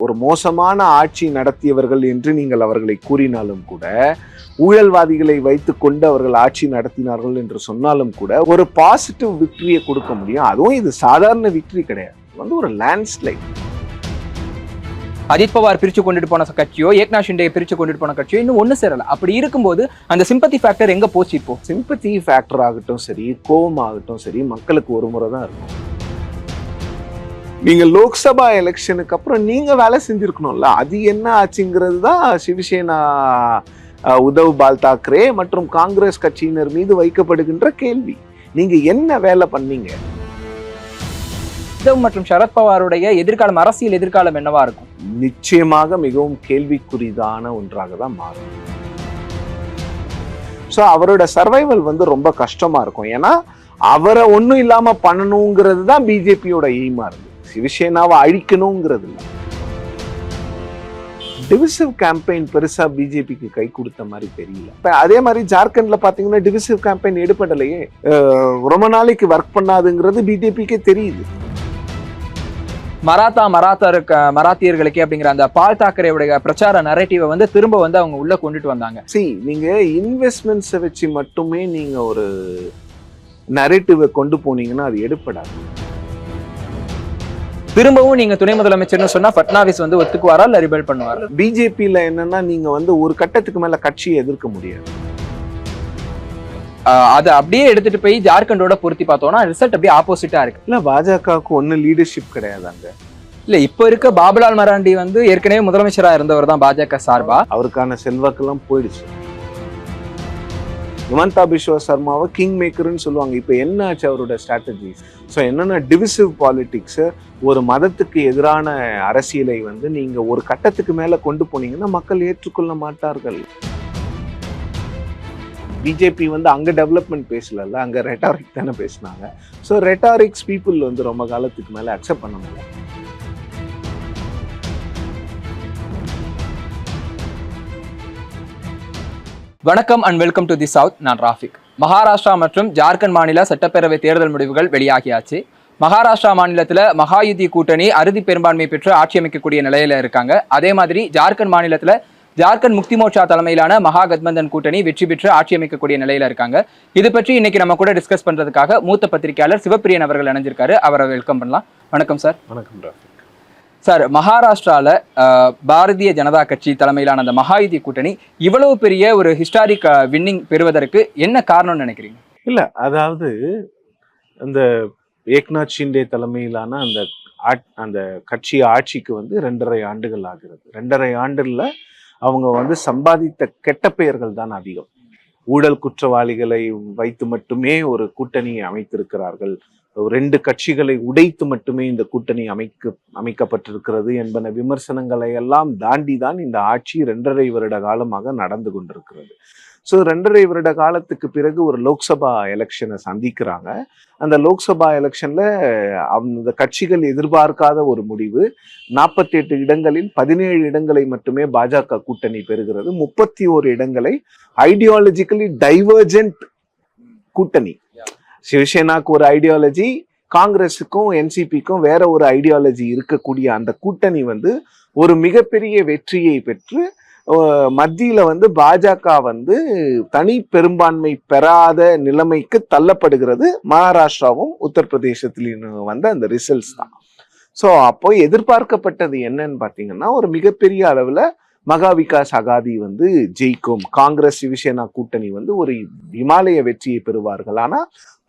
ஒரு மோசமான ஆட்சி நடத்தியவர்கள் என்று நீங்கள் அவர்களை கூறினாலும் கூட, ஊழல்வாதிகளை வைத்துக் கொண்டு அவர்கள் ஆட்சி நடத்தினார்கள் என்று சொன்னாலும் கூட ஒரு பாசிட்டிவ் விக்டரியை கொடுக்க முடியும். அதுவும் இது சாதாரண விக்டரி கிடையாது, ஒரு லேண்ட்ஸ்லைட். அஜித் பவார் பிரிச்சு கொண்டுட்டு போன கட்சியோ, ஏக்நாத் ஷிண்டே பிரிச்சு கொண்டுட்டு போன கட்சியோ இன்னும் ஒண்ணு சேரல. அப்படி இருக்கும்போது அந்த சிம்பத்தி ஃபேக்டர் எங்க போச்சு? இப்போ சிம்பத்தி ஃபேக்டர் ஆகட்டும் சரி, கோபம் ஆகட்டும் சரி, மக்களுக்கு ஒரு முறை தான் இருக்கும். நீங்க லோக்சபா எலெக்ஷனுக்கு அப்புறம் நீங்க வேலை செஞ்சிருக்கணும்ல, அது என்ன ஆச்சுங்கிறது தான் சிவசேனா, உத்தவ் பால் தாக்கரே மற்றும் காங்கிரஸ் கட்சியினர் மீது வைக்கப்படுகின்ற கேள்வி. நீங்க என்ன வேலை பண்ணீங்க? உத்தவ் மற்றும் சரத்பவாருடைய எதிர்காலம், அரசியல் எதிர்காலம் என்னவா இருக்கும்? நிச்சயமாக மிகவும் கேள்விக்குறிதான ஒன்றாக தான் மாறும். ஸோ அவரோட சர்வைவல் ரொம்ப கஷ்டமா இருக்கும். ஏன்னா அவரை ஒன்றும் இல்லாம பண்ணணுங்கிறது தான் பிஜேபியோட எய்மா இருக்கு. சிவசேனாவை அழிக்கணுங்கிறது இல்லை. டிவிசிவ் கேம்பெயின் பெருசா பிஜேபிக்கு கை கொடுத்த மாதிரி தெரியல. இப்ப அதே மாதிரி ஜார்க்கண்ட்ல பாத்தீங்கன்னா டிவிசிவ் கேம்பெயின் எடுப்படலையே, ரொம்ப நாளைக்கு ஒர்க் பண்ணாதுங்கிறது பிஜேபிக்கே தெரியுது. மராத்தியர்களுக்கு அப்படிங்கிற அந்த பால் தாக்கரேவுடைய பிரச்சார நரேட்டிவை திரும்ப அவங்க உள்ள கொண்டுட்டு வந்தாங்க. நீங்க இன்வெஸ்ட்மெண்ட்ஸை வச்சு மட்டுமே நீங்க ஒரு நரேட்டிவை கொண்டு போனீங்கன்னா அது எடுப்படாது. திரும்பவும் நீங்க துணை முதலமைச்சர்னு சொன்னா பட்னாவிஸ் ஒத்துக்குவாரா இல்ல ரிபெல் பண்ணுவாரா? பிஜேபியில என்னன்னா நீங்க ஒரு கட்டத்துக்கு மேல கட்சியை எதிர்க்க முடியாது. அதை அப்படியே எடுத்துட்டு போய் ஜார்க்கண்டோட பொருத்தி பார்த்தோம்னா ரிசல்ட் அப்படியே ஆப்போசிட்டா இருக்கு. இல்ல, பாஜகவுக்கு ஒன்னும் லீடர்ஷிப் கிடையாதாங்க. இல்ல, இப்ப இருக்க பாபுலால் மராண்டி ஏற்கனவே முதலமைச்சரா இருந்தவர் தான் பாஜக சார்பா. அவருக்கான செல்வாக்கெல்லாம் போயிடுச்சு. ஹிமந்தா பிஸ்வா சர்மாவை கிங் மேக்கர்னு சொல்லுவாங்க. இப்ப என்ன ஆச்சு அவரோட ஸ்ட்ராட்டஜி? ஸோ என்னன்னா டிவிசிவ் பாலிடிக்ஸ், ஒரு மதத்துக்கு எதிரான அரசியலை நீங்க ஒரு கட்டத்துக்கு மேல கொண்டு போனீங்கன்னா மக்கள் ஏற்றுக்கொள்ள மாட்டார்கள். பிஜேபி அங்க டெவலப்மெண்ட் பேசல, அங்க ரெட்டாரிக் தானே பேசினாங்க. ஸோ ரெட்டாரிக்ஸ் பீப்புள் ரொம்ப காலத்துக்கு மேல அக்செப்ட் பண்ண முடியல. வணக்கம் and welcome to the south. நான் ராஃபிக். மகாராஷ்டிரா மற்றும் ஜார்க்கண்ட் மாநில சட்டப்பேரவை தேர்தல் முடிவுகள் வெளியாகியாச்சு. மகாராஷ்டிரா மாநிலத்தில் மகாயுதி கூட்டணி அறுதி பெரும்பான்மை பெற்று ஆட்சி அமைக்கக்கூடிய நிலையில இருக்காங்க. அதே மாதிரி ஜார்க்கண்ட் மாநிலத்தில் ஜார்க்கண்ட் முக்தி மோர்ச்சா தலைமையிலான மகாகத்பந்தன் கூட்டணி வெற்றி பெற்று ஆட்சி அமைக்கக்கூடிய நிலையில இருக்காங்க. இது பற்றி இன்னைக்கு நம்ம கூட டிஸ்கஸ் பண்றதுக்காக மூத்த பத்திரிகையாளர் சிவப்பிரியன் அவர்கள் இணைஞ்சிருக்காரு. அவரை வெல்கம் பண்ணலாம். வணக்கம் சார். வணக்கம் ராஃபிக். சார், மகாராஷ்டிரால பாரதிய ஜனதா கட்சி தலைமையிலான அந்த மகாயுதி கூட்டணி இவ்வளவு பெரிய ஒரு ஹிஸ்டாரிக் வின்னிங் பெறுவதற்கு என்ன காரணம்னு நினைக்கிறீங்க? இல்ல, அதாவது அந்த ஏக்நாத் ஷிண்டே தலைமையிலான அந்த கட்சி ஆட்சிக்கு 2.5 ஆண்டுகள் ஆகிறது. 2.5 ஆண்டுல அவங்க சம்பாதித்த கெட்ட பெயர்கள் தான் அதிகம். ஊழல் குற்றவாளிகளை வைத்து மட்டுமே ஒரு கூட்டணியை அமைத்திருக்கிறார்கள். 2 கட்சிகளை உடைத்து மட்டுமே இந்த கூட்டணி அமைக்கப்பட்டிருக்கிறது என்பன விமர்சனங்களை எல்லாம் தாண்டி தான் இந்த ஆட்சி 2.5 வருட காலமாக நடந்து கொண்டிருக்கிறது. ஸோ 2.5 வருட காலத்துக்கு பிறகு ஒரு லோக்சபா எலெக்ஷனை சந்திக்கிறாங்க. அந்த லோக்சபா எலெக்ஷன்ல அந்த கட்சிகள் எதிர்பார்க்காத ஒரு முடிவு. 48 இடங்களில் 17 இடங்களை மட்டுமே பாஜக கூட்டணி பெறுகிறது. 31 இடங்களை ஐடியாலஜிக்கலி டைவர்ஜென்ட் கூட்டணி. சிவசேனாக்கு ஒரு ஐடியாலஜி, காங்கிரஸுக்கும் என்சிபிக்கும் வேற ஒரு ஐடியாலஜி இருக்கக்கூடிய அந்த கூட்டணி ஒரு மிகப்பெரிய வெற்றியை பெற்று மத்தியில பாஜக தனி பெரும்பான்மை பெறாத நிலைமைக்கு தள்ளப்படுகிறது. மகாராஷ்டிராவும் உத்தரப்பிரதேசத்திலும் அந்த ரிசல்ட்ஸ் தான். ஸோ அப்போ எதிர்பார்க்கப்பட்டது என்னன்னு பாத்தீங்கன்னா, ஒரு மிகப்பெரிய அளவுல மகா விகாஸ் அகாதி ஜெயிக்கும், காங்கிரஸ் சிவசேனா கூட்டணி ஒரு இமாலய வெற்றியை பெறுவார்கள். ஆனா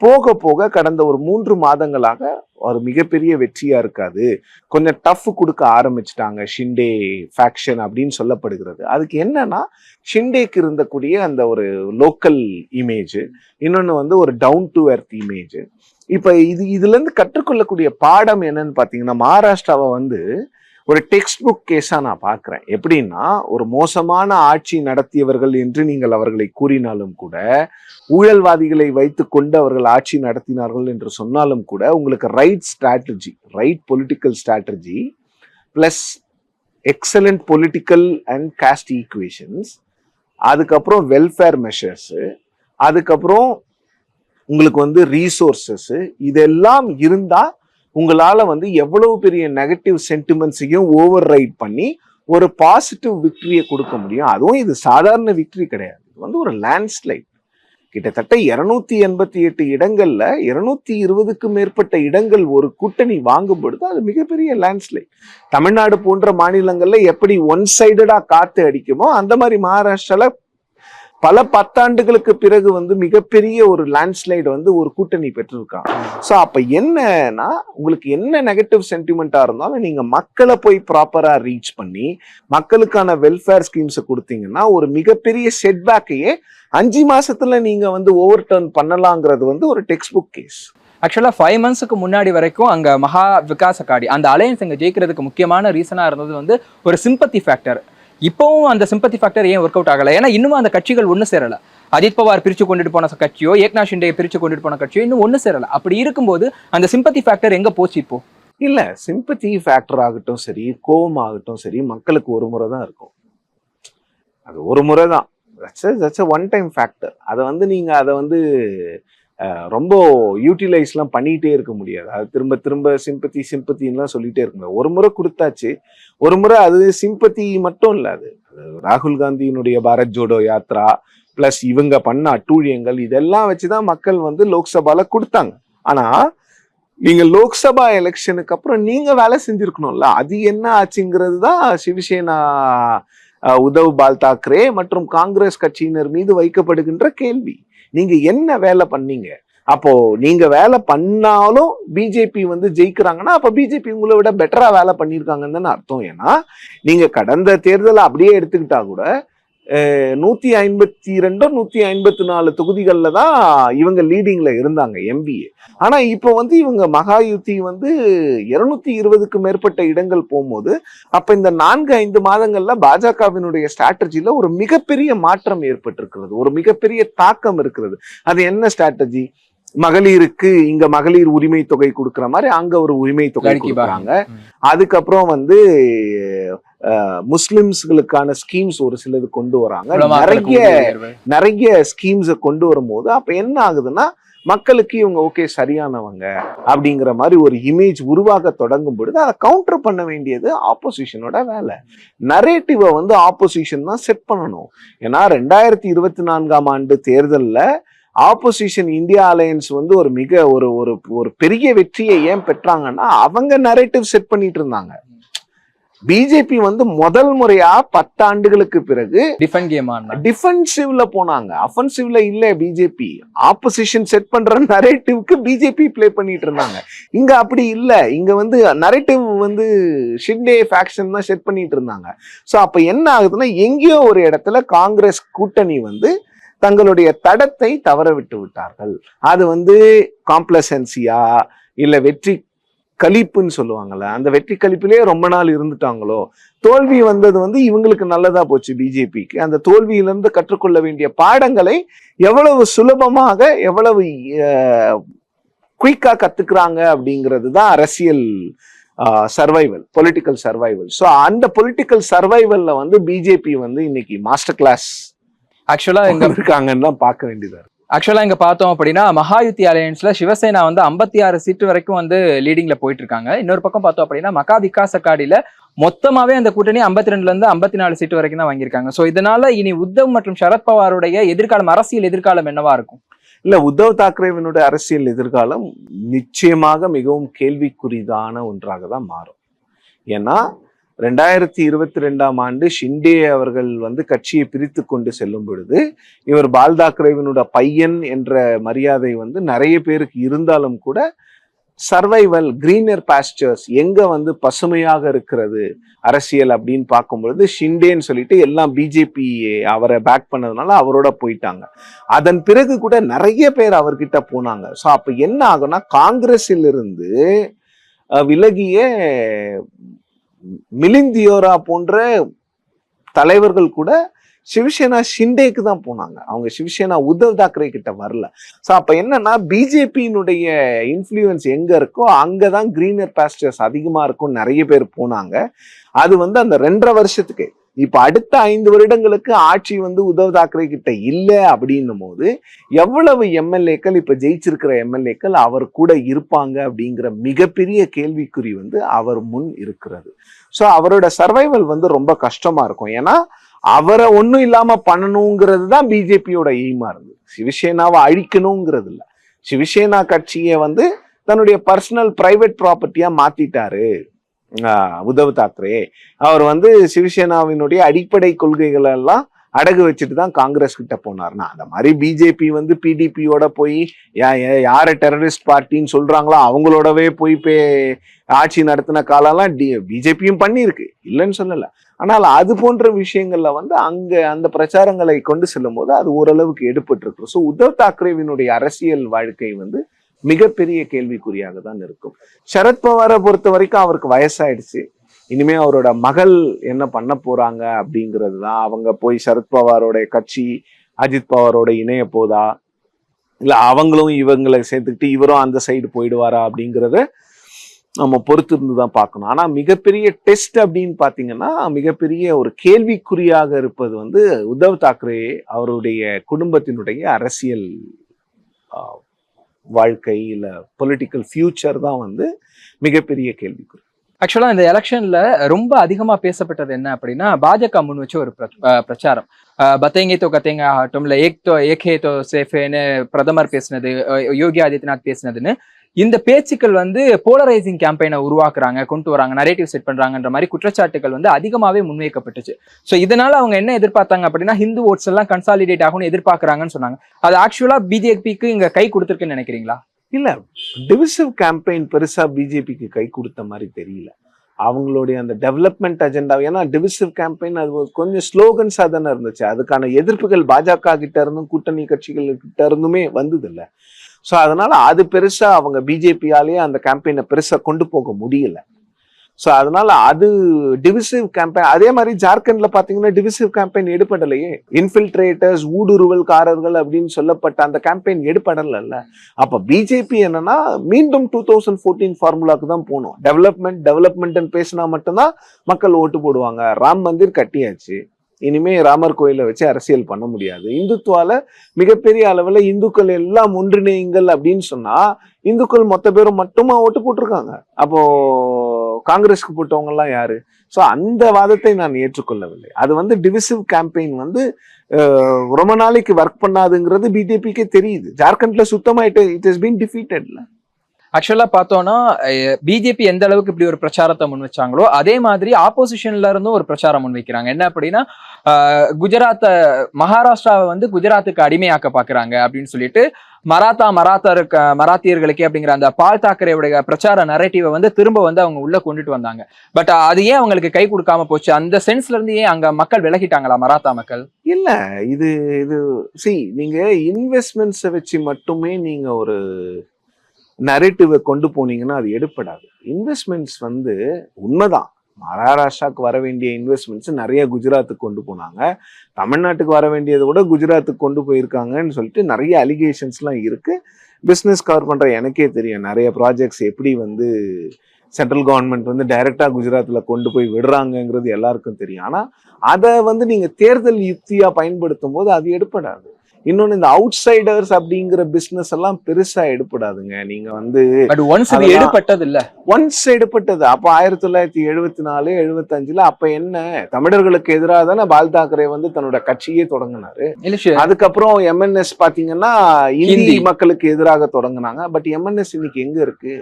போக போக கடந்த ஒரு 3 மாதங்களாக ஒரு மிகப்பெரிய வெற்றியா இருக்காது, கொஞ்சம் டஃப் கொடுக்க ஆரம்பிச்சுட்டாங்க ஷிண்டே ஃபேக்ஷன் அப்படின்னு சொல்லப்படுகிறது. அதுக்கு என்னன்னா, ஷிண்டேக்கு இருந்தக்கூடிய அந்த ஒரு லோக்கல் இமேஜ், இன்னொன்னு ஒரு டவுன் டு எர்த் இமேஜ். இப்ப இதுல இருந்து கற்றுக்கொள்ளக்கூடிய பாடம் என்னன்னு பாத்தீங்கன்னா, மகாராஷ்டிராவை ஒரு டெக்ஸ்ட் புக் கேஸா நான் பாக்குறேன். எப்படின்னா, ஒரு மோசமான ஆட்சி நடத்தியவர்கள் என்று நீங்கள் அவர்களை கூறினாலும் கூட, ஊழல்வாதிகளை வைத்துக் கொண்டு அவர்கள் ஆட்சி நடத்தினார்கள் என்று சொன்னாலும் கூட, உங்களுக்கு right strategy, right political strategy plus excellent political and cost equations, அதுக்கப்புறம் வெல்ஃபேர் மெஷர்ஸ், அதுக்கப்புறம் உங்களுக்கு ரீசோர்சஸ், இதெல்லாம் இருந்தா உங்களால வந்து எவ்வளவு பெரிய நெகட்டிவ் சென்டிமெண்ட்ஸையும் ஓவர் ரைட் பண்ணி ஒரு பாசிட்டிவ் விக்டரியை கொடுக்க முடியும். அதுவும் இது சாதாரண விக்டரி கிடையாது, இது வந்து ஒரு லேண்ட்ஸ்லைட். கிட்டத்தட்ட 288 இடங்கள்ல 220க்கும் மேற்பட்ட இடங்கள் ஒரு கூட்டணி வாங்கும் பொழுது அது மிகப்பெரிய லேண்ட்ஸ்லைட். தமிழ்நாடு போன்ற மாநிலங்கள்ல எப்படி ஒன் சைடடா காத்து அடிக்குமோ அந்த மாதிரி மகாராஷ்டிரால பல பத்தாண்டுகளுக்கு பிறகு வந்து மிகப்பெரிய ஒரு லேண்ட்ஸ்லைடு வந்து ஒரு கூட்டணி பெற்றிருக்காங்க. ஸோ அப்ப என்னன்னா, உங்களுக்கு என்ன நெகட்டிவ் சென்டிமெண்டா இருந்தாலும் நீங்க மக்களை போய் ப்ராப்பரா ரீச் பண்ணி மக்களுக்கான வெல்ஃபேர் ஸ்கீம்ஸை கொடுத்தீங்கன்னா ஒரு மிகப்பெரிய செட்பேக்கையே 5 மாசத்துல நீங்க வந்து ஓவர் டர்ன் பண்ணலாங்கிறது வந்து ஒரு டெக்ஸ்ட் புக் கேஸ். ஆக்சுவலா 5 monthsக்கு முன்னாடி வரைக்கும் அங்க மகா விகாஸ் அகாடி அந்த அலையன்ஸ் அங்க ஜெயிக்கிறதுக்கு முக்கியமான ரீசனா இருந்தது வந்து ஒரு சிம்பத்தி ஃபேக்டர். இப்பவும் அந்த சிம்பத்தி ஃபேக்டர் ஏன் ஒர்க் அவுட் ஆகல? ஏன்னா இன்னும் அந்த கட்சிகள் ஒண்ணு சேரல. அஜித் பவார் பிரிச்சு கொண்டுட்டு போன கட்சியோ ஏக்நாத் ஷிண்டே பிரிச்சு கொண்டுட்டு போன கட்சியோ இன்னும் ஒண்ணு சேரல. அப்படி இருக்கும்போது அந்த சிம்பத்தி ஃபேக்டர் எங்க போச்சு இப்போ? இல்ல, சிம்பத்தி ஃபேக்டர் ஆகட்டும் சரி, கோபம் ஆகட்டும் சரி, மக்களுக்கு ஒரு முறை தான் இருக்கும். அது ஒரு முறை தான், தட்ஸ் ஒன் டைம் ஃபேக்டர். அதை வந்து நீங்க அதை வந்து ரொம்ப யூட்டிலைஸ்லாம் பண்ணிகிட்டே இருக்க முடியாது. அது திரும்ப திரும்ப சிம்பத்தின்லாம் சொல்லிகிட்டே இருக்க முடியாது. ஒரு முறை கொடுத்தாச்சு, ஒரு முறை அது சிம்பத்தி மட்டும் இல்லை, அது ராகுல் காந்தியினுடைய பாரத் ஜோடோ யாத்ரா ப்ளஸ் இவங்க பண்ண அட்டூழியங்கள் இதெல்லாம் வச்சுதான் மக்கள் வந்து லோக்சபால கொடுத்தாங்க. ஆனா நீங்க லோக்சபா எலெக்ஷனுக்கு அப்புறம் நீங்க வேலை செஞ்சிருக்கணும்ல, அது என்ன ஆச்சுங்கிறது தான் சிவசேனா, உத்தவ் பால் தாக்கரே மற்றும் காங்கிரஸ் கட்சியினர் மீது வைக்கப்படுகின்ற கேள்வி. நீங்க என்ன வேலை பண்ணீங்க? அப்போ நீங்க வேலை பண்ணாலும் பிஜேபி வந்து ஜெயிக்கிறாங்கன்னா அப்ப பிஜேபி உங்களை விட பெட்டரா வேலை பண்ணியிருக்காங்கன்னு அர்த்தம். ஏன்னா நீங்க கடந்த தேர்தலை அப்படியே எடுத்துக்கிட்டா கூட 152 154 தொகுதிகள்ல தான் இவங்க லீடிங்ல இருந்தாங்க எம்பிஏ. ஆனா இப்ப வந்து இவங்க மகாயுத்தி வந்து 220க்கும் மேற்பட்ட இடங்கள் போகும்போது அப்ப இந்த 4-5 மாதங்கள்ல பாஜகவினுடைய ஸ்ட்ராட்டஜில ஒரு மிகப்பெரிய மாற்றம் ஏற்பட்டிருக்கிறது, ஒரு மிகப்பெரிய தாக்கம் இருக்கிறது. அது என்ன ஸ்ட்ராட்டஜி? மகளிருக்கு இங்க மகளிர் உரிமை தொகை கொடுக்குற மாதிரி அங்க ஒரு உரிமை தொகை கொடுக்குறாங்க. அதுக்கப்புறம் வந்து முஸ்லிம்ஸ்களுக்கான ஸ்கீம்ஸ் ஒரு சிலது கொண்டு வராங்க. நிறைய ஸ்கீம்ஸை கொண்டு வரும்போது அப்ப என்ன ஆகுதுன்னா மக்களுக்கு இவங்க ஓகே சரியானவங்க அப்படிங்கிற மாதிரி ஒரு இமேஜ் உருவாக தொடங்கும் பொழுது அதை கவுண்டர் பண்ண வேண்டியது ஆப்போசிஷனோட வேலை. நரேட்டிவை வந்து ஆப்போசிஷன் தான் செட் பண்ணணும். ஏன்னா 2024ஆம் ஆண்டு தேர்தலில் ஆப்போசிஷன் இந்தியா அலையன்ஸ் வந்து ஒரு மிக ஒரு பெரிய வெற்றியை ஏன் பெற்றாங்கன்னா அவங்க நரேட்டிவ் செட் பண்ணிட்டு இருந்தாங்க. பிஜேபி வந்து முதல் முறையா 10 ஆண்டுகளுக்கு பிறகு டிஃபென்சிவ்ல போனாங்க, அஃபென்சிவ்ல இல்ல. பிஜேபி ஆப்போசிஷன் செட் பண்ற நரேட்டிவ்க்கு பிஜேபி பிளே பண்ணிட்டு இருந்தாங்க. இங்க அப்படி இல்ல, இங்க வந்து நரேட்டிவ் வந்து ஷிண்டே ஃபேக்ஷன் தான் செட் பண்ணிட்டு இருந்தாங்க. சோ அப்ப என்ன ஆகுதுன்னா எங்கேயோ ஒரு இடத்துல காங்கிரஸ் கூட்டணி வந்து தங்களுடைய தடத்தை தவற விட்டு விட்டார்கள். அது வந்து காம்ப்ளசன்சியா இல்ல வெற்றி கழிப்புன்னு சொல்லுவாங்கல்ல, அந்த வெற்றி கழிப்பிலேயே ரொம்ப நாள் இருந்துட்டாங்களோ, தோல்வி வந்தது வந்து இவங்களுக்கு நல்லதா போச்சு பிஜேபிக்கு. அந்த தோல்வியிலிருந்து கற்றுக்கொள்ள வேண்டிய பாடங்களை எவ்வளவு சுலபமாக எவ்வளவு குயிக்கா கத்துக்கிறாங்க அப்படிங்கிறது தான் அரசியல் சர்வைவல், பொலிட்டிக்கல் சர்வைவல். ஸோ அந்த பொலிட்டிக்கல் சர்வைவல்ல வந்து பிஜேபி வந்து இன்னைக்கு மாஸ்டர் கிளாஸ் ஆக்சுவலா எங்க இருக்காங்கன்னு தான் பார்க்க வேண்டியதா இருக்கு. ஆக்சுவலா இங்க பார்த்தோம் அப்படின்னா மகாயுத்தி அலையன்ஸ்ல சிவசேனா வந்து 56 சீட்டு வரைக்கும் வந்து லீடிங்ல போயிட்டு இருக்காங்க. இன்னொரு பக்கம் பார்த்தோம் அப்படின்னா மகா விகாஸ் அகாடியில மொத்தமாவே அந்த கூட்டணி 52ல இருந்து 54 சீட்டு வரைக்கும் தான் வாங்கியிருக்காங்க. சோ இதனால இனி உத்தவ் மற்றும் சரத்பவாருடைய எதிர்காலம், அரசியல் எதிர்காலம் என்னவா இருக்கும்? இல்ல, உத்தவ் தாக்கரேவினுடைய அரசியல் எதிர்காலம் நிச்சயமாக மிகவும் கேள்விக்குறிதான ஒன்றாக தான் மாறும். ஏன்னா 2022ஆம் ஆண்டு ஷிண்டே அவர்கள் வந்து கட்சியை பிரித்து கொண்டு செல்லும் பொழுது இவர் பால் தாக்கரேவினோட பையன் என்ற மரியாதை வந்து நிறைய பேருக்கு இருந்தாலும் கூட சர்வைவல், கிரீனர் பாஸ்டர்ஸ், எங்க வந்து பசுமையாக இருக்கிறது அரசியல் அப்படின்னு பார்க்கும் பொழுது ஷிண்டேன்னு சொல்லிட்டு எல்லாம் பிஜேபி அவரை பேக் பண்ணதுனால அவரோட போயிட்டாங்க. அதன் பிறகு கூட நிறைய பேர் அவர்கிட்ட போனாங்க. ஸோ அப்ப என்ன ஆகும்னா காங்கிரஸில் இருந்து விலகிய மிலிந்த் தியோரா போன்ற தலைவர்கள் கூட சிவசேனா ஷிண்டேக்கு தான் போனாங்க. அவங்க சிவசேனா உத்தவ் தாக்கரே கிட்ட வரல. ஸோ அப்ப என்னன்னா பிஜேபியினுடைய இன்ஃப்ளூயன்ஸ் எங்க இருக்கோ அங்கதான் கிரீனர் பாஸ்டர்ஸ் அதிகமா இருக்கும், நிறைய பேர் போனாங்க. அது வந்து அந்த 2.5 வருஷத்துக்கு இப்ப அடுத்த 5 வருடங்களுக்கு ஆட்சி வந்து உத்தவ் தாக்கரே கிட்ட இல்ல அப்படின்னும் போது எவ்வளவு எம்எல்ஏக்கள் இப்ப ஜெயிச்சிருக்கிற எம்எல்ஏக்கள் அவர் கூட இருப்பாங்க அப்படிங்கிற மிகப்பெரிய கேள்விக்குறி வந்து அவர் முன் இருக்கிறது. ஸோ அவரோட சர்வைவல் வந்து ரொம்ப கஷ்டமா இருக்கும். ஏன்னா அவரை ஒன்றும் இல்லாம பண்ணணுங்கிறது தான் பிஜேபியோட எய்மா இருந்தது. சிவசேனாவை அழிக்கணுங்கிறது இல்லை. சிவசேனா கட்சியை வந்து தன்னுடைய பர்சனல் பிரைவேட் ப்ராப்பர்ட்டியா மாத்திட்டாரு உத்தவ் தாக்கரே. அவர் வந்து சிவசேனாவினுடைய அடிப்படை கொள்கைகள் எல்லாம் அடகு வச்சுட்டு தான் காங்கிரஸ் கிட்ட போனார்னா, அந்த மாதிரி பிஜேபி வந்து பிடிபியோட போய் யார டெரரிஸ்ட் பார்ட்டின்னு சொல்றாங்களோ அவங்களோடவே போய் ஆட்சி நடத்தின காலம்லாம் பிஜேபியும் பண்ணியிருக்கு, இல்லைன்னு சொல்லல. ஆனால் அது போன்ற விஷயங்கள்ல வந்து அங்க அந்த பிரச்சாரங்களை கொண்டு செல்லும் போது அது ஓரளவுக்கு எடுபட்டு இருக்கு. ஸோ உத்தவ் தாக்கரேவினுடைய அரசியல் வாழ்க்கை வந்து மிகப்பெரிய கேள்விக்குறியாக தான் இருக்கும். சரத்பவாரை பொறுத்த வரைக்கும் அவருக்கு வயசாயிடுச்சு. இனிமே அவரோட மகள் என்ன பண்ண போறாங்க அப்படிங்கிறது தான். அவங்க போய் சரத்பவாரோட கட்சி அஜித் பவாரோட இணைய போதா, இல்ல அவங்களும் இவங்களை சேர்த்துக்கிட்டு இவரும் அந்த சைடு போயிடுவாரா அப்படிங்கிறத நம்ம பொறுத்து இருந்து தான் பார்க்கணும். ஆனா மிகப்பெரிய டெஸ்ட் அப்படின்னு பாத்தீங்கன்னா, மிகப்பெரிய ஒரு கேள்விக்குறியாக இருப்பது வந்து உத்தவ் தாக்கரே அவருடைய குடும்பத்தினுடைய அரசியல் வாழ்க்கை இல்ல பொலிட்டிக்கல் ஃபியூச்சர் தான் வந்து மிகப்பெரிய கேள்விக்குறி. ஆக்சுவலா இந்த எலெக்ஷன்ல ரொம்ப அதிகமா பேசப்பட்டது என்ன அப்படின்னா, பாஜக முன் வச்ச ஒரு பிரச்சாரம். பத்தேங்கே தோ கத்தேங்க ஆகட்டும், இல்ல ஏகே தோ சேஃபேன்னு பிரதமர் பேசினது, யோகி ஆதித்யநாத் பேசினதுன்னு இந்த பேச்சுக்கள் வந்து போலரைசிங் கேம்பெயினை உருவாக்குறாங்க, கொண்டு வராங்க, நரேட்டிவ் செட் பண்றாங்கன்ற மாதிரி குற்றச்சாட்டுகள் வந்து அதிகமாவே முன்வைக்கப்பட்டுச்சு. ஸோ இதனால அவங்க என்ன எதிர்பார்த்தாங்க அப்படின்னா, ஹிந்து ஓட்ஸ் எல்லாம் கன்சாலிடேட் ஆகும்னு எதிர்பார்க்கறாங்கன்னு சொன்னாங்க. அது ஆக்சுவலா பிஜேபிக்கு இங்க கை கொடுத்துருக்குன்னு நினைக்கிறீங்களா? இல்ல, டிவிசிவ் கேம்பெயின் பெருசா பிஜேபிக்கு கை கொடுத்த மாதிரி தெரியல. அவங்களுடைய அந்த டெவலப்மெண்ட் அஜெண்டா, ஏன்னா டிவிசிவ் கேம்பெயின் அது கொஞ்சம் ஸ்லோகன்ஸா தானே இருந்துச்சு. அதுக்கான எதிர்ப்புகள் பாஜக கிட்ட இருந்தும் கூட்டணி கட்சிகள் கிட்ட இருந்துமே வந்தது இல்லை. ஸோ அதனால அது பெருசா அவங்க பிஜேபியாலேயே அந்த கேம்பெயினை பெருசா கொண்டு போக முடியல. ஸோ அதனால அது டிவிசிவ் கேம்பெயின். அதே மாதிரி ஜார்க்கண்ட்ல பாத்தீங்கன்னா டிவிசிவ் கேம்பெயின் எடுப்படலையே. இன்ஃபில்ட்ரேட்டர்ஸ், ஊடுருவல்காரர்கள் அப்படின்னு சொல்லப்பட்ட அந்த கேம்பெயின் எடுப்படல. அப்ப பிஜேபி என்னன்னா மீண்டும் 2014 ஃபார்முலாக்கு தான் போகணும். டெவலப்மெண்ட் பேசினா மட்டும்தான் மக்கள் ஓட்டு போடுவாங்க. ராம் மந்திர் கட்டியாச்சு, இனிமே ராமர் கோயிலை வச்சு அரசியல் பண்ண முடியாது. இந்துத்துவால மிகப்பெரிய அளவுல இந்துக்கள் எல்லாம் ஒன்றிணையுங்கள் அப்படின்னு சொன்னா இந்துக்கள் மொத்த பேரும் மட்டுமா ஓட்டு போட்டிருக்காங்க. அப்போ காங்கிரஸ்க்கு போட்டவங்க எல்லாம் யாரு? ஸோ அந்த வாதத்தை நான் ஏற்றுக்கொள்ளவில்லை. அது வந்து டிவிசிவ் கேம்பெயின் வந்து ரொம்ப நாளைக்கு ஒர்க் பண்ணாதுங்கிறது பிஜேபிக்கே தெரியுது. ஜார்க்கண்ட்ல சுத்தமா இட் ஹஸ் பீன் டிஃபீட்டட்ல. ஆக்சுவலா பார்த்தோம்னா பிஜேபி எந்த அளவுக்கு இப்படி ஒரு பிரச்சாரத்தை முன் வச்சாங்களோ அதே மாதிரி ஆப்போசிஷன்ல இருந்தும் ஒரு பிரச்சாரம் முன் வைக்கிறாங்க. என்ன அப்படின்னா, மகாராஷ்டிராவை வந்து குஜராத்துக்கு அடிமையாக்க பாக்குறாங்க அப்படின்னு சொல்லிட்டு மராத்தியர்களுக்கே அப்படிங்கிற அந்த பால் தாக்கரேவுடைய பிரச்சார நரேட்டிவை வந்து திரும்ப வந்து அவங்க உள்ள கொண்டுட்டு வந்தாங்க. பட் அது ஏன் அவங்களுக்கு கை கொடுக்காம போச்சு? அந்த சென்ஸ்ல இருந்து ஏன் அங்க மக்கள் விலகிட்டாங்களா மராத்தா மக்கள்? இல்ல, இது நீங்க இன்வெஸ்ட்மெண்ட்ஸை வச்சு மட்டுமே நீங்க ஒரு நரேட்டிவை கொண்டு போனீங்கன்னா அது எடுப்படாது. இன்வெஸ்ட்மெண்ட்ஸ் வந்து உண்மைதான், மகாராஷ்டிராவுக்கு வர வேண்டிய இன்வெஸ்ட்மெண்ட்ஸ் நிறைய குஜராத்துக்கு கொண்டு போனாங்க. தமிழ்நாட்டுக்கு வர வேண்டியதை கூட குஜராத்துக்கு கொண்டு போயிருக்காங்கன்னு சொல்லிட்டு நிறைய அலிகேஷன்ஸ்லாம் இருக்கு. பிஸ்னஸ் கவர் பண்ற எனக்கே தெரியும் நிறைய ப்ராஜெக்ட்ஸ் எப்படி வந்து சென்ட்ரல் கவர்மெண்ட் வந்து டைரக்டா குஜராத்ல கொண்டு போய் விடுறாங்கிறது எல்லாருக்கும் தெரியும். ஆனா அதை வந்து நீங்க தேர்தல் யுக்தியா பயன்படுத்தும் போது அது எடுப்படாது. இன்னொன்னு, இந்த அவுட் சைடர்ஸ் அப்படிங்கிற பிசினஸ் எல்லாம் பெருசா எடுப்படாதுங்க. நீங்க வந்து ஒன்ஸ் எடுப்பட்டது. அப்ப 1974, 75 அப்ப என்ன தமிழர்களுக்கு எதிராக தானே பால் தாக்கரே வந்து தன்னோட கட்சியே தொடங்கினாரு. அதுக்கப்புறம் எம்என்எஸ் பாத்தீங்கன்னா இந்தி மக்களுக்கு எதிராக தொடங்கினாங்க. பட் எம்என்எஸ் இன்னைக்கு எங்க இருக்கு?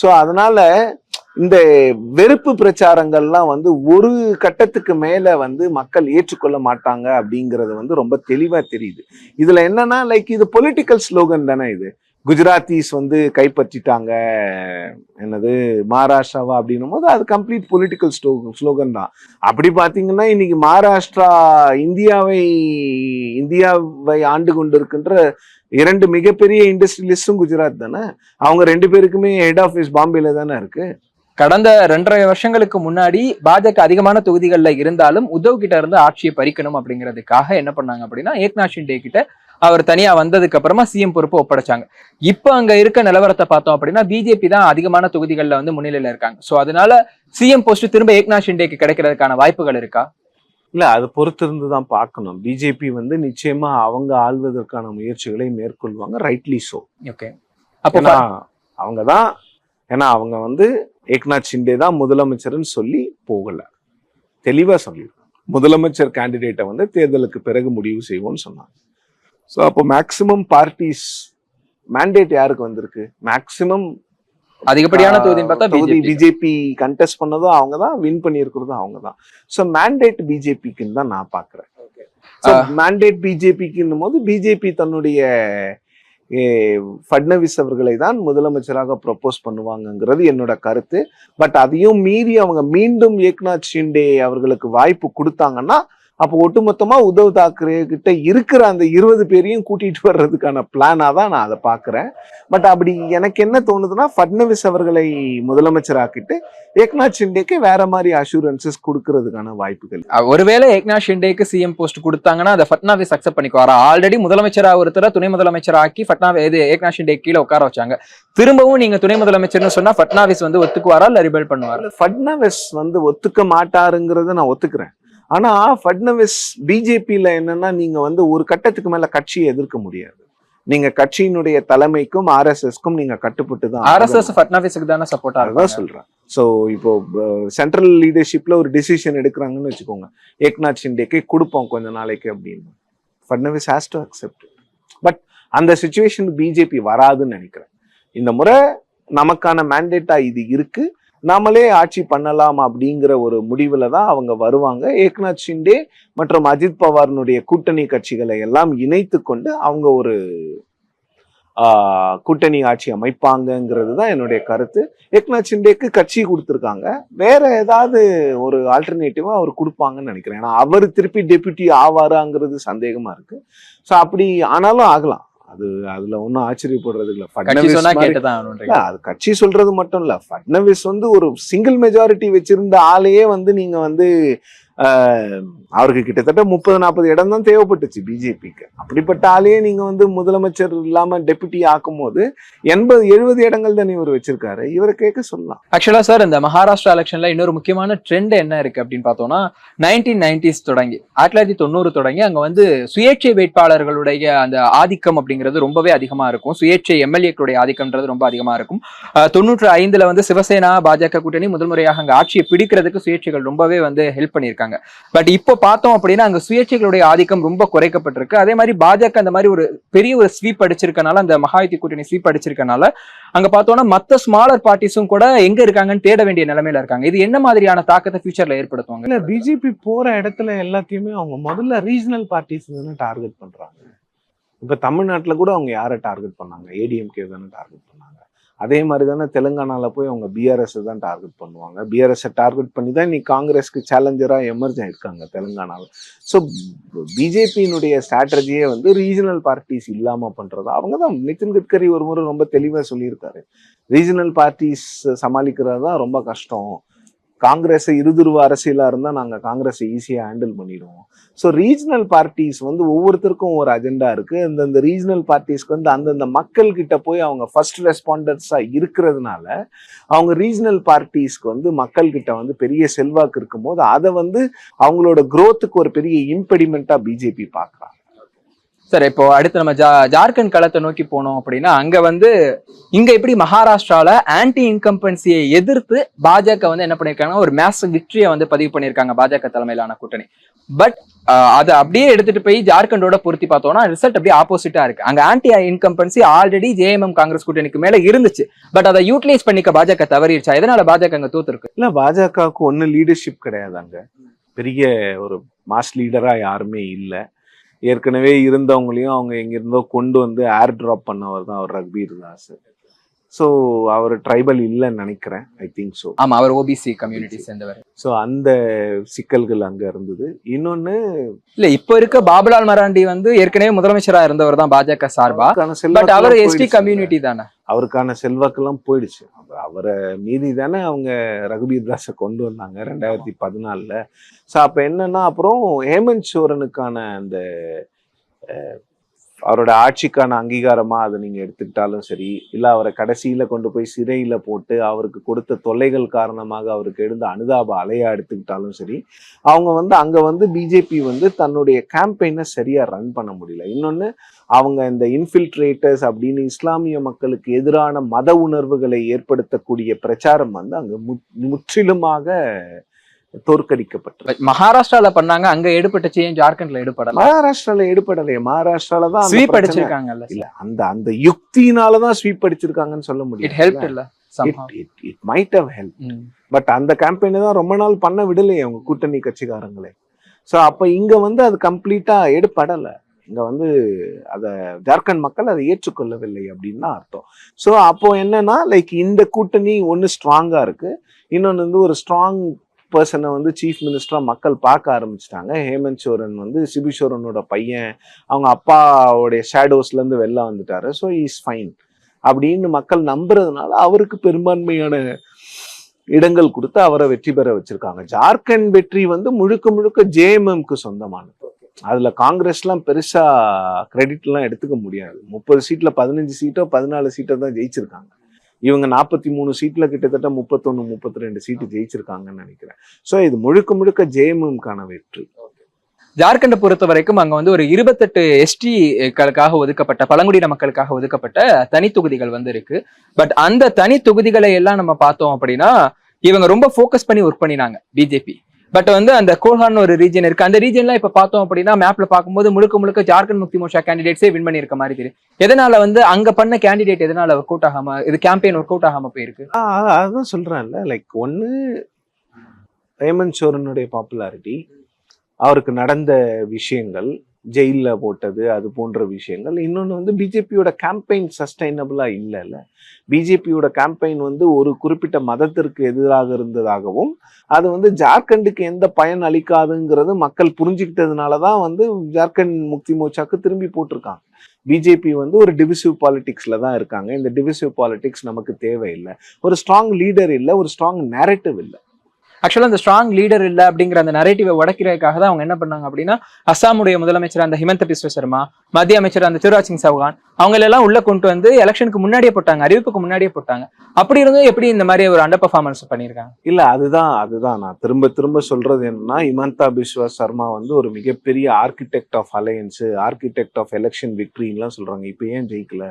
சோ அதனால இந்த வெறுப்பு பிரச்சாரங்கள்லாம் வந்து ஒரு கட்டத்துக்கு மேல வந்து மக்கள் ஏற்றுக்கொள்ள மாட்டாங்க அப்படிங்கிறது வந்து ரொம்ப தெளிவா தெரியுது. இதுல என்னன்னா, லைக் இது பொலிட்டிக்கல் ஸ்லோகன் தானே. இது குஜராத்திஸ் வந்து கைப்பற்றிட்டாங்க என்னது மகாராஷ்டிராவா அப்படின்னும் போது அது கம்ப்ளீட் பொலிட்டிக்கல் ஸ்லோகன் தான். அப்படி பாத்தீங்கன்னா இன்னைக்கு மகாராஷ்டிரா இந்தியாவை ஆண்டு கொண்டு இருக்கின்ற 2 மிகப்பெரிய இண்டஸ்ட்ரியலிஸ்டும் குஜராத் தானே. அவங்க 2 பேருக்குமே ஹெட் ஆஃபீஸ் பாம்பேல தானே இருக்கு. கடந்த 2.5 வருஷங்களுக்கு முன்னாடி பாஜக அதிகமான தொகுதிகள்ல இருந்தாலும் உத்தவ் கிட்ட இருந்து ஆட்சியை பறிக்கணும் அப்படிங்கிறதுக்காக என்ன பண்ணாங்க அப்படின்னா, ஏக்நாத் ஷிண்டே கிட்ட அவர் தனியா வந்ததுக்கு அப்புறமா சிஎம் பொறுப்பு ஒப்படைச்சாங்க. இப்ப அங்க இருக்க நிலவரத்தை பார்த்தோம் அப்படின்னா பிஜேபி தான் அதிகமான தொகுதிகள்ல வந்து முன்னிலையில இருக்காங்க. சோ அதனால சிஎம் போஸ்ட் திரும்ப ஏக்நாத் ஷிண்டேக்கு கிடைக்கிறதுக்கான வாய்ப்புகள் இருக்கா? இல்ல அது பொறுத்து இருந்து தான் பார்க்கணும். பிஜேபி வந்து நிச்சயமா அவங்க ஆள்வதற்கான முயற்சிகளை மேற்கொள்வாங்க, ரைட்லி சோ. ஓகே, அப்போ ஏன்னா அவங்க தான், ஏன்னா அவங்க வந்து ஏக்நாத் ஷிண்டே தான் முதலமைச்சர்னு சொல்லி போகல, தெளிவா சொல்லியிருக்காங்க. முதலமைச்சர் கேண்டிடேட்டை வந்து தேர்தலுக்கு பிறகு முடிவு செய்வோம்னு சொன்னாங்க. ஸோ அப்போ மேக்சிமம் பார்ட்டிஸ் மேண்டேட் யாருக்கு வந்திருக்கு? மேக்சிமம் அதிகப்படியான தொகுதின்னு பார்த்தா பிஜேபி கண்டெஸ்ட் பண்ணதும் அவங்க தான், வின் பண்ணியிருக்கிறதும் அவங்க தான். ஸோ மேண்டேட் பிஜேபிக்குன்னு தான் நான் பார்க்குறேன். மேண்டேட் பிஜேபிக்குன்னும் போது பிஜேபி தன்னுடைய ஃபட்னவிஸ் அவர்களை தான் முதலமைச்சராக ப்ரொபோஸ் பண்ணுவாங்கங்கிறது என்னோட கருத்து. பட் அதையும் மீறி அவங்க மீண்டும் ஏக்நாத் ஷிண்டே அவர்களுக்கு வாய்ப்பு கொடுத்தாங்கன்னா அப்போ ஒட்டுமொத்தமா உத்தவ் தாக்கரே கிட்ட இருக்கிற அந்த 20 பேரையும் கூட்டிட்டு வர்றதுக்கான பிளானா தான் நான் அதை பாக்குறேன். பட் அப்படி எனக்கு என்ன தோணுதுன்னா, ஃபட்னவிஸ் அவர்களை முதலமைச்சராக்கிட்டு ஏக்நாத் ஷிண்டேக்கு வேற மாதிரி அஷூரன்சஸ் கொடுக்கறதுக்கான வாய்ப்புகள். ஒருவேளை ஏக்நாத் ஷிண்டேக்கு சிஎம் போஸ்ட் கொடுத்தாங்கன்னா அதை ஃபட்னவிஸ் அக்செப்ட் பண்ணிக்குவாரா? ஆல்ரெடி முதலமைச்சரா ஒருத்தர துணை முதலமைச்சர் ஆக்கி ஏக்நாத் ஷிண்டே கீழே உட்கார வச்சாங்க. திரும்பவும் நீங்க துணை முதலமைச்சர்னு சொன்னா ஃபட்னவிஸ் வந்து ஒத்துக்குவாரா இல்ல ரிபெல் பண்ணுவாரா? ஃபட்னவிஸ் வந்து ஒத்துக்க மாட்டாருங்கிறத நான் ஒத்துக்கிறேன். ஆனா ஃபட்னவிஸ் பிஜேபியில என்னன்னா, நீங்க வந்து ஒரு கட்டத்துக்கு மேல கட்சியை எதிர்க்க முடியாது. நீங்க கட்சியினுடைய தலைமைக்கும் ஆர்எஸ்எஸ்க்கும் நீங்க கட்டுப்பட்டு தான். ஆர்எஸ்எஸ் ஃபட்னவிஸ்க்கு தானே சப்போர்ட் ஆகுதான் சொல்றேன். சோ இப்போ சென்ட்ரல் லீடர்ஷிப்ல ஒரு டிசிஷன் எடுக்கிறாங்கன்னு வச்சுக்கோங்க, ஏக்நாத் ஷிண்டேக்கு கொடுப்போம் கொஞ்ச நாளைக்கு அப்படின்னு, Fadnavis has to accept. But அந்த சிச்சுவேஷன் பிஜேபி வராதுன்னு நினைக்கிறேன். இந்த முறை நமக்கான மேண்டேட்டா இது இருக்கு, நாமளே ஆட்சி பண்ணலாம் அப்படிங்கிற ஒரு முடிவுல தான் அவங்க வருவாங்க. ஏக்நாத் ஷிண்டே மற்றும் அஜித் பவார்னுடைய கூட்டணி கட்சிகளை எல்லாம் இணைத்து கொண்டு அவங்க ஒரு கூட்டணி ஆட்சி அமைப்பாங்கிறது தான் என்னுடைய கருத்து. ஏக்நாத் ஷிண்டேக்கு கட்சி கொடுத்துருக்காங்க, வேற ஏதாவது ஒரு ஆல்டர்னேட்டிவா அவர் கொடுப்பாங்கன்னு நினைக்கிறேன். ஏன்னா அவர் திருப்பி டெபியூட்டி ஆவாராங்கிறது சந்தேகமா இருக்கு. ஸோ அப்படி ஆனாலும் ஆகலாம், அதுல ஒன்னும் ஆச்சரியப்படுறது இல்ல. அது கட்சி சொல்றது மட்டும் இல்ல, ஃபட்னவிஸ் வந்து ஒரு சிங்கிள் மெஜாரிட்டி வச்சிருந்த ஆளையே வந்து நீங்க வந்து அவருக்கு கிட்டத்தட்ட 30-40 இடம் தான் தேவைப்பட்டுச்சு பிஜேபிக்கு. அப்படிப்பட்ட ஆளையே நீங்க வந்து முதலமைச்சர் இல்லாம டெபுட்டி ஆக்கும் போது 80-70 இடங்கள் தான் இவர் வச்சிருக்காரு, இவரை கேட்க சொல்லலாம். ஆக்சுவலா சார், இந்த மகாராஷ்டிரா எலெக்ஷன்ல இன்னொரு முக்கியமான ட்ரெண்ட் என்ன இருக்கு அப்படின்னு பார்த்தோம்னா, 1990s தொடங்கி 1990 தொடங்கி அங்க வந்து சுயேட்சை வேட்பாளர்களுடைய அந்த ஆதிக்கம் அப்படிங்கிறது ரொம்பவே அதிகமா இருக்கும். சுயேட்சை எம்எல்ஏக்களுடைய ஆதிக்கம்ன்றது ரொம்ப அதிகமா இருக்கும். 95ல வந்து சிவசேனா பாஜக கூட்டணி முதல் முறையாக அங்க ஆட்சியை பிடிக்கிறதுக்கு சுயேட்சைகள் ரொம்பவே வந்து ஹெல்ப் பண்ணியிருக்காங்க. பட் இப்போ பார்த்தோம் அப்படின்னா அங்க சுயேட்சைகளுடைய ஆதிக்கம் ரொம்ப குறைக்கப்பட்டிருக்கு. அதே மாதிரி பாஜக அந்த மாதிரி ஒரு பெரிய ஒரு ஸ்வீப் அடிச்சிருக்கனால, அந்த மகாயுதி கூட்டணி ஸ்வீப் அடிச்சிருக்கனால அங்க பார்த்தோம்னா மத்த ஸ்மாலர் பார்ட்டிஸும் கூட எங்க இருக்காங்கன்னு தேட வேண்டிய நிலைமையில இருக்காங்க. இது என்ன மாதிரியான தாக்கத்தை ஃபியூச்சர்ல ஏற்படுத்துவாங்க? இல்ல, பிஜேபி போற இடத்துல எல்லாத்தையுமே அவங்க முதல்ல ரீஜனல் பார்ட்டிஸ் தானே டார்கெட் பண்றாங்க. இப்ப தமிழ்நாட்டுல கூட அவங்க யாரை டார்கெட் பண்ணாங்க? ஏடிஎம்கே தானே டார்கெட் பண்ணாங்க. அதே மாதிரி தானே தெலுங்கானால போய் அவங்க பிஆர்எஸ் தான் டார்கெட் பண்ணுவாங்க. பிஆர்எஸ் டார்கெட் பண்ணி தான் இன்னைக்கு காங்கிரஸ்க்கு சேலஞ்சரா எமர்ஜ் ஆயிருக்காங்க தெலுங்கானாவில். ஸோ பிஜேபியினுடைய ஸ்ட்ராட்டஜியே வந்து ரீஜனல் பார்ட்டிஸ் இல்லாம பண்றது. அவங்க தான் நிதின் கட்கரி ஒரு முறை ரொம்ப தெளிவா சொல்லியிருக்காரு, ரீஜனல் பார்ட்டிஸ் சமாளிக்கிறது தான் ரொம்ப கஷ்டம், காங்கிரஸ் இருதுருவ அரசியலா இருந்தா நாங்க காங்கிரஸை ஈஸியா ஹேண்டில் பண்ணிடுவோம். ஸோ ரீஜனல் பார்ட்டிஸ் வந்து ஒவ்வொருத்தருக்கும் ஒரு அஜெண்டா இருக்கு. அந்த ரீஜனல் பார்ட்டிஸ்க்கு வந்து அந்தந்த மக்கள் கிட்ட போய் அவங்க ஃபர்ஸ்ட் ரெஸ்பாண்டர்ஸா இருக்கிறதுனால அவங்க ரீஜனல் பார்ட்டிஸ்க்கு வந்து மக்கள் கிட்ட வந்து பெரிய செல்வாக்கு இருக்கும் போது அதை வந்து அவங்களோட குரோத்துக்கு ஒரு பெரிய இம்பெடிமெண்டா பிஜேபி பார்க்கறாங்க. சார், இப்போ அடுத்து நம்ம ஜார்க்கண்ட் களத்தை நோக்கி போனோம் அப்படின்னா, அங்க வந்து இங்க எப்படி மகாராஷ்டிரால ஆன்டி இன்கம்பன்சியை எதிர்த்து பாஜக வந்து என்ன பண்ணிருக்காங்கன்னா ஒரு மேசிவ் விக்டரியை வந்து பதிவு பண்ணிருக்காங்க பாஜக தலைமையிலான கூட்டணி. பட் அதை அப்படியே எடுத்துட்டு போய் ஜார்க்கண்டோட பொருத்தி பார்த்தோம்னா ரிசல்ட் அப்படியே ஆப்போசிட்டா இருக்கு. அங்க anti incumbency already JMM Congress கூட்டணிக்கு மேல இருந்துச்சு. பட் அதை யூட்டிலைஸ் பண்ணிக்க பாஜக தவறிடுச்சா? எதனால பாஜக அங்க தோத்துருக்கு? இல்ல, பாஜகவுக்கு ஒன்னும் லீடர்ஷிப் கிடையாது. அங்க பெரிய ஒரு மாஸ் லீடரா யாருமே இல்லை. ஏற்கனவே இருந்தவங்களையும் அவங்க எங்கிருந்தோ கொண்டு வந்து ஏர் டிராப் பண்ணவர் தான் அவர் ரக்பீர் தாஸ். ஸோ அவர் ட்ரைபல் இல்லைன்னு நினைக்கிறேன், ஐ திங்க் ஸோ. ஆமா, அவர் ஓபிசி கம்யூனிட்டி சேர்ந்தவர். ஸோ அந்த சிக்கல்கள் அங்க இருந்தது. இன்னொன்னு இல்ல, இப்ப இருக்க பாபுலால் மராண்டி வந்து ஏற்கனவே முதலமைச்சரா இருந்தவர் தான் பாஜக சார்பா. பட் அவர் எஸ்டி கம்யூனிட்டி தானே, அவருக்கான செல்வாக்கெல்லாம் போயிடுச்சு. அவரை மீறி தானே அவங்க ரகுபீர் தாஸை கொண்டு வந்தாங்க 2014ல. ஸோ அப்போ என்னன்னா, அப்புறம் ஹேமந்த் சோரனுக்கான அந்த அவரோட ஆட்சிக்கான அங்கீகாரமா அதை நீங்க எடுத்துக்கிட்டாலும் சரி, இல்ல அவரை கடைசியில கொண்டு போய் சிறையில போட்டு அவருக்கு கொடுத்த தொல்லைகள் காரணமாக அவருக்கு எழுந்த அனுதாப அலையா எடுத்துக்கிட்டாலும் சரி, அவங்க வந்து அங்க வந்து பிஜேபி வந்து தன்னுடைய கேம்பெயினை சரியா ரன் பண்ண முடியல. இன்னொன்னு, அவங்க இந்த இன்ஃபில்ட்ரேட்டர்ஸ் அப்படின்னு இஸ்லாமிய மக்களுக்கு எதிரான மத உணர்வுகளை ஏற்படுத்தக்கூடிய பிரச்சாரம் வந்து அங்க முற்றிலுமாக தோற்கடிக்கப்பட்டது. மகாராஷ்டிரால பண்ணாங்க, அங்க எடுபட்டுச்சு, ஏன் ஜார்க்கண்ட்ல எடுபடல? மகாராஷ்டிரால எடுபடலையே. மகாராஷ்டிரால தான் ஸ்வீப் அடிச்சிருக்காங்கல்ல. இல்ல, அந்த யுக்தினாலதான் ஸ்வீப் அடிச்சிருக்காங்கன்னு சொல்ல முடியும். இட் ஹெல்ப்ட் இல்ல, it might have help. But அந்த கேம்பெயினை தான் ரொம்ப நாள் பண்ண விடலையே அவங்க கூட்டணி கட்சிக்காரங்களே. சோ அப்ப இங்க வந்து அது கம்ப்ளீட்டா எடுபடல. இங்க வந்து அத ஜார்க்கண்ட் மக்கள் அதை ஏற்றுக்கொள்ளவில்லை அப்படின்னு தான் அர்த்தம். சோ அப்போ என்னன்னா, லைக் இந்த கூட்டணி ஒண்ணு ஸ்ட்ராங்கா இருக்கு, இன்னொன்னு வந்து ஒரு ஸ்ட்ராங் பர்சனை வந்து சீஃப் மினிஸ்டரா மக்கள் பார்க்க ஆரம்பிச்சிட்டாங்க. ஹேமந்த் சோரன் வந்து சிபு சோரனோட பையன், அவங்க அப்பாவுடைய ஷேடோஸ்ல இருந்து வெளில வந்துட்டாரு. ஸோ இஸ் ஃபைன் அப்படின்னு மக்கள் நம்புறதுனால அவருக்கு பெரும்பான்மையான இடங்கள் கொடுத்து அவரை வெற்றி பெற வச்சிருக்காங்க. ஜார்க்கண்ட் வெற்றி வந்து முழுக்க முழுக்க ஜேஎம்எம்க்கு சொந்தமானது. அதுல காங்கிரஸ்லாம் பெருசா கிரெடிட் எல்லாம் எடுத்துக்க முடியாது. 30 சீட்ல 15 சீட்டோ 14 சீட்டோ தான் ஜெயிச்சிருக்காங்க. இவங்க 43 சீட்ல கிட்டத்தட்ட 31 32 சீட்டு ஜெயிச்சிருக்காங்கன்னு நினைக்கிறேன். சோ இது முழுக்க முழுக்க ஜேஎம்எம்கான வெற்றி. ஜார்க்கண்டை பொறுத்த வரைக்கும் அங்க வந்து ஒரு 28 எஸ்டிகளுக்காக ஒதுக்கப்பட்ட, பழங்குடியின மக்களுக்காக ஒதுக்கப்பட்ட தனி தொகுதிகள் வந்து இருக்கு. பட் அந்த தனி தொகுதிகளை எல்லாம் நம்ம பார்த்தோம் அப்படின்னா இவங்க ரொம்ப ஃபோக்கஸ் பண்ணி ஒர்க் பண்ணினாங்க பிஜேபி. பட் வந்து அந்த கோல்ஹான் ஒரு ரீஜன் இருக்கு, அந்த ரீஜன்லாம் இப்ப பார்த்தோம் அப்படின்னா மேப்ல பார்க்கும்போது முழுக்க முழுக்க ஜார்க்கண்ட் முக்தி மோர்ச்சா கேண்டிடேட்ஸே வின் பண்ணிருக்க மாதிரி தெரியும். எதனால வந்து அங்க பண்ண கேண்டிடேட் எதனால ஒர்க் அவுட் ஆகாம, இது கேம்பெயின் ஒர்க் அவுட் ஆகாம போயிருக்கு? அதான் சொல்றேன்ல, லைக் ஒன்னு ஹேமந்த் சோரனுடைய பாப்புலாரிட்டி, அவருக்கு நடந்த விஷயங்கள், ஜெயில போட்டது, அது போன்ற விஷயங்கள். இன்னொன்னு வந்து பிஜேபியோட கேம்பெயின் சஸ்டைனபிளா இல்லைல்ல. பிஜேபியோட கேம்பெயின் வந்து ஒரு குறிப்பிட்ட மதத்திற்கு எதிராக இருந்ததாகவும் அது வந்து ஜார்க்கண்டுக்கு எந்த பயன் அளிக்காதுங்கிறது மக்கள் புரிஞ்சுக்கிட்டதுனாலதான் வந்து ஜார்க்கண்ட் முக்தி மோர்ச்சாக்கு திரும்பி போட்டிருக்காங்க. பிஜேபி வந்து ஒரு டிவிசிவ் பாலிடிக்ஸ்ல தான் இருக்காங்க. இந்த டிவிசிவ் பாலிடிக்ஸ் நமக்கு தேவையில்லை. ஒரு ஸ்ட்ராங் லீடர் இல்லை, ஒரு ஸ்ட்ராங் நேரேட்டிவ் இல்லை. ஆக்சுவலா அந்த ஸ்ட்ராங் லீடர் இல்ல அப்படிங்கிற அந்த நரேட்டிவை உடைக்கிறதுக்காக தான் அவங்க என்ன பண்ணாங்க அப்படின்னா, அஸ்ஸாமுடைய முதலமைச்சர் அந்த ஹிமந்த பிஸ்வ சர்மா, மத்திய அமைச்சர் அந்த சிவராஜ் சிங் சௌகான், அவங்க எல்லாம் உள்ள கொண்டு வந்து எலெக்ஷனுக்கு முன்னாடியே போட்டாங்க, அறிவிப்புக்கு முன்னாடியே போட்டாங்க. அப்படி இருந்தும் எப்படி இந்த மாதிரி ஒரு அண்டர் பெர்ஃபார்மன்ஸ் பண்ணியிருக்காங்க? இல்ல, அதுதான் நான் திரும்ப திரும்ப சொல்றது என்னன்னா, ஹிமந்தா பிஸ்வ சர்மா வந்து ஒரு மிகப்பெரிய architect of alliance, architect of election விக்டரின்லாம் சொல்றாங்க. இப்ப ஏன் ஜெயிக்கல?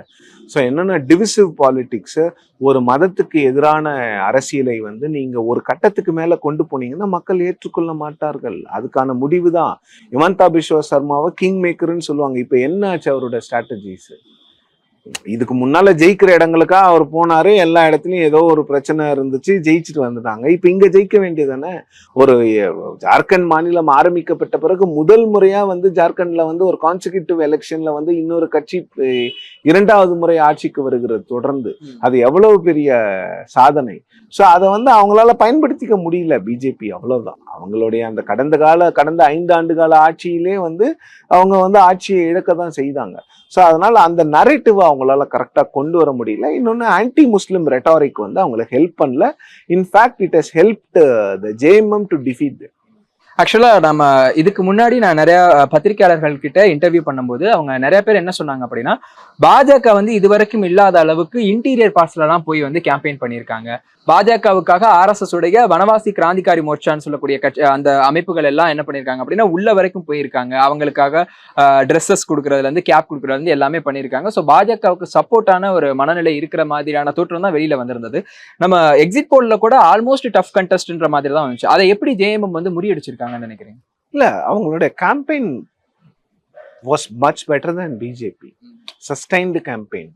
ஸோ என்னன்னா, டிவிசிவ் பாலிடிக்ஸ், ஒரு மதத்துக்கு எதிரான அரசியலை வந்து நீங்க ஒரு கட்டத்துக்கு மேல கொண்டு போனீங்கன்னா மக்கள் ஏற்றுக்கொள்ள மாட்டார்கள். அதுக்கான முடிவு தான். ஹிமந்தா பிஸ்வ சர்மாவை கிங் மேக்கர்ன்னு சொல்லுவாங்க. இப்ப என்ன ஆச்சு அவரோட ஸ்ட்ராட்டஜிஸ்? இதுக்கு முன்னால ஜெயிக்கிற இடங்களுக்கா அவர் போனாரு, எல்லா இடத்துலயும் ஏதோ ஒரு பிரச்சனை இருந்துச்சு, ஜெயிச்சுட்டு வந்துட்டாங்க. இப்ப இங்க ஜெயிக்க வேண்டியதானே? ஒரு ஜார்க்கண்ட் மாநிலம் ஆரம்பிக்கப்பட்ட பிறகு முதல் முறையா வந்து ஜார்க்கண்ட்ல வந்து ஒரு கான்சிக்யூட்டிவ் எலெக்ஷன்ல வந்து இன்னொரு கட்சி 2வது முறை ஆட்சிக்கு வருகிறது தொடர்ந்து. அது எவ்வளவு பெரிய சாதனை. சோ அதை வந்து அவங்களால பயன்படுத்திக்க முடியல பிஜேபி, அவ்வளவுதான். அவங்களுடைய அந்த கடந்த 5 ஆண்டு கால ஆட்சியிலே வந்து அவங்க வந்து ஆட்சியை இழக்கதான் செய்தாங்க. ஸோ அதனால அந்த நரேட்டிவ் அவங்களால கரெக்டா கொண்டு வர முடியல. இன்னொன்னு, ஆன்டி முஸ்லிம் ரெட்டாரிக் வந்து அவங்களுக்கு ஹெல்ப் பண்ணல. In fact it has helped the JMM to defeat. ஆக்சுவலா நம்ம இதுக்கு முன்னாடி நான் நிறைய பத்திரிகையாளர்கள் கிட்ட இன்டர்வியூ பண்ணும்போது அவங்க நிறைய பேர் என்ன சொன்னாங்க அப்படின்னா, பாஜக வந்து இதுவரைக்கும் இல்லாத அளவுக்கு இன்டீரியர் பார்ட்ஸ்ல எல்லாம் போய் வந்து கேம்பெயின் பண்ணியிருக்காங்க. பாஜகவுக்காக RSS உடைய வனவாசி கிராந்திகாரி மோர்ச்சான்னு சொல்லக்கூடிய கட்சி, அந்த அமைப்புகள் எல்லாம் என்ன பண்ணியிருக்காங்க அப்படின்னா உள்ள வரைக்கும் போயிருக்காங்க. அவங்களுக்காக ட்ரெஸ்ஸஸ் கொடுக்கறதுல இருந்து கேப் கொடுக்கறதுல இருந்து எல்லாமே பண்ணியிருக்காங்க. ஸோ பாஜகவுக்கு சப்போர்ட்டான ஒரு மனநிலை இருக்கிற மாதிரியான தோற்றம் தான் வெளியில வந்திருந்தது. நம்ம எக்ஸிட் போல்ல கூட ஆல்மோஸ்ட் டஃப் கண்டெஸ்ட்ன்ற மாதிரி தான் வந்துச்சு. அதை எப்படி ஜேஎம்எம் வந்து முறியடிச்சிருக்காங்கன்னு நினைக்கிறீங்க? இல்ல, அவங்களுடைய campaign was much better than BJP. Sustained campaign.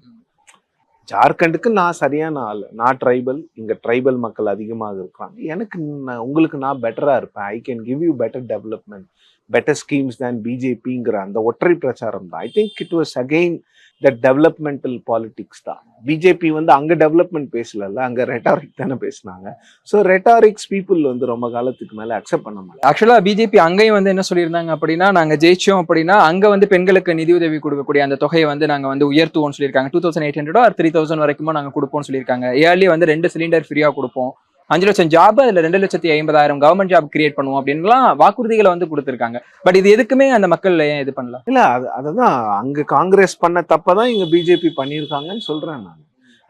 ஜார்க்கண்டுக்கு நான் சரியான ஆள், நான் ட்ரைபல், இங்க ட்ரைபல் மக்கள் அதிகமாக இருக்கிறாங்க, உங்களுக்கு நான் பெட்டரா இருப்பேன், I can give you better development, better schemes than பிஜேபிங்கிற அந்த ஒற்றை பிரச்சாரம் தான். I think it was again that developmental politics தான். பிஜேபி வந்து அங்க டெவலப்மெண்ட் பேசல, அங்க ரெட்டாரிக் தானே பேசினாங்க. ஸோ ரெட்டாரிக்ஸ் பீப்புள் வந்து ரொம்ப காலத்துக்கு மேல அக்செப்ட் பண்ண முடியல. ஆக்சுவலா பிஜேபி அங்கேயும் வந்து என்ன சொல்லியிருந்தாங்க அப்படின்னா, நாங்க ஜெயிச்சோம் அப்படின்னா அங்க வந்து பெண்களுக்கு நிதியுதவி கொடுக்கக்கூடிய அந்த தொகையை வந்து நாங்க வந்து உயர்த்துவோம்னு சொல்லியிருக்காங்க. 2800 or 3000 வரைக்கும் நாங்க கொடுப்போம்னு சொல்லியிருக்காங்க. இயர்லி வந்து 2 சிலிண்டர் ஃப்ரீயா கொடுப்போம் 5 லட்சம் ஜாப், அதுல 2,50,000 கவர்மெண்ட் ஜாப் கிரியேட் பண்ணுவோம் அப்படின்லாம் வாக்குறுதிகளை வந்து கொடுத்திருக்காங்க. பட் இது எதுக்குமே அந்த மக்கள் ஏன் இது பண்ணல? இல்ல அதுதான் அங்க காங்கிரஸ் பண்ண தப்பதான் இங்க பிஜேபி பண்ணியிருக்காங்கன்னு சொல்றேன் நான்.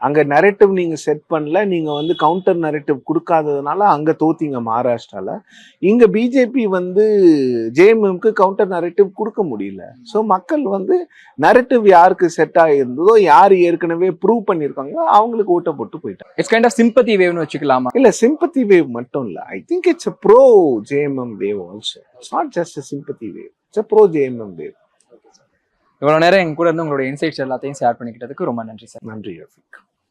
அங்க நரேட்டிவ் நீங்க செட் பண்ணல, நீங்க வந்து கவுண்டர் நரேட்டிவ் கொடுக்காததுனால அங்க தோத்தீங்க மகாராஷ்டிரால. இங்க பிஜேபி வந்து ஜேஎம்எம்க்கு கவுண்டர் நரேட்டிவ் கொடுக்க முடியல. ஸோ மக்கள் வந்து நரேட்டிவ் யாருக்கு செட் ஆகிருந்ததோ, யார் ஏற்கனவே ப்ரூவ் பண்ணியிருக்காங்களோ அவங்களுக்கு ஓட்ட போட்டு போயிட்டாங்க. இட்ஸ் கைண்ட் ஆஃப் சிம்பத்தி வேவ்னு வச்சுக்கலாமா? இல்ல சிம்பத்தி வேவ் மட்டும் இல்ல, I think it's a bro JMM wave also. It's not just a sympathy wave, it's a bro JMM wave. இவ்வளவு நேரம் எங்க கூட இருந்து உங்களோட இன்சைட்ஸ் எல்லாத்தையும் ஷேர் பண்ணிக்கிட்டதுக்கு ரொம்ப நன்றி சார். நன்றி ரஃபீக்.